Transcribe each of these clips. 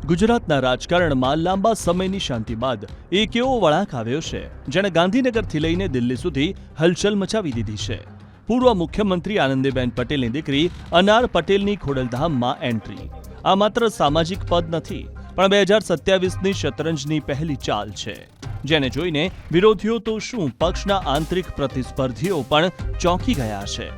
ગુજરાતના રાજકારણમાં લાંબા સમયની શાંતિ બાદ એક એવો વળાંક આવ્યો છે જેણે ગાંધીનગરથી લઈને દિલ્હી સુધી હલચલ મચાવી દીધી છે। પૂર્વ મુખ્યમંત્રી આનંદીબેન પટેલની દીકરી અનાર પટેલની ખોડલધામમાં એન્ટ્રી। આ માત્ર સામાજિક પદ નથી, પણ 2027ની શતરંજની પહેલી ચાલ છે, જેને જોઈને વિરોધીઓ તો શું પક્ષના આંતરિક પ્રતિસ્પર્ધીઓ પણ ચોંકી ગયા છે।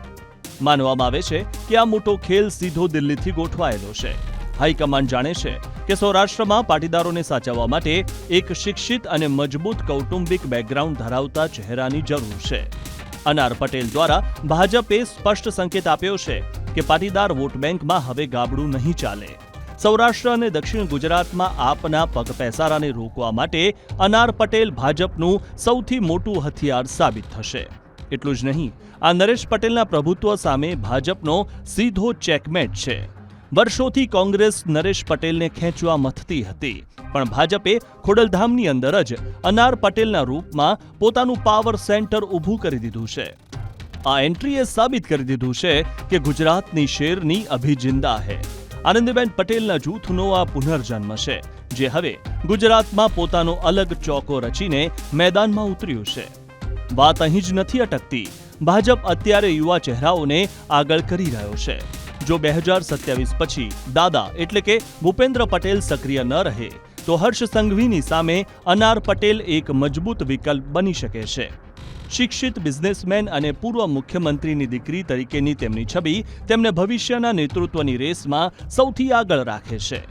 માનવામાં આવે છે કે આ મોટો ખેલ સીધો દિલ્હીથી ગોઠવાયેલો છે। હાઈકમાન્ડ જાણે છે કે સૌરાષ્ટ્રમાં પાટીદારોને સાચવવા માટે એક શિક્ષિત અને મજબૂત કૌટુંબિક બેકગ્રાઉન્ડ ધરાવતા ચહેરાની જરૂર છે। અનાર પટેલ દ્વારા ભાજપે સ્પષ્ટ સંકેત આપ્યો છે કે પાટીદાર વોટ બેંકમાં હવે ગાબડું નહીં ચાલે। સૌરાષ્ટ્ર અને દક્ષિણ ગુજરાતમાં આપના પગપેસારાને રોકવા માટે અનાર પટેલ ભાજપનું સૌથી મોટું હથિયાર સાબિત થશે। એટલું જ નહીં, આ નરેશ પટેલના પ્રભુત્વ સામે ભાજપનો સીધો ચેકમેટ છે। વર્ષોથી કોંગ્રેસ નરેશ પટેલને ખેંચવા મથતી હતી, પણ ભાજપે ખોડલધામની અંદર જ અનાર પટેલના રૂપમાં પોતાનું પાવર સેન્ટર ઊભું કરી દીધું છે। આ એન્ટ્રીએ સાબિત કરી દીધું છે કે ગુજરાતની શેરની અભિજિંદા હે। આનંદીબેન પટેલના જૂથનો આ પુનર્જન્મ છે, જે હવે ગુજરાતમાં પોતાનો અલગ ચોકો રચીને મેદાનમાં ઉતર્યું છે। વાત અહીં જ નથી અટકતી। ભાજપ અત્યારે યુવા ચહેરાઓને આગળ કરી રહ્યો છે। જો 2027 પછી દાદા એટલે કે ભૂપેન્દ્ર પટેલ સક્રિય ન રહે, તો હર્ષ સંઘવીની સામે અનાર પટેલ એક મજબૂત વિકલ્પ બની શકે છે। શિક્ષિત બિઝનેસમેન અને પૂર્વ મુખ્યમંત્રીની દીકરી તરીકેની તેમની છબી તેમને ભવિષ્યના નેતૃત્વની રેસમાં સૌથી આગળ રાખે છે।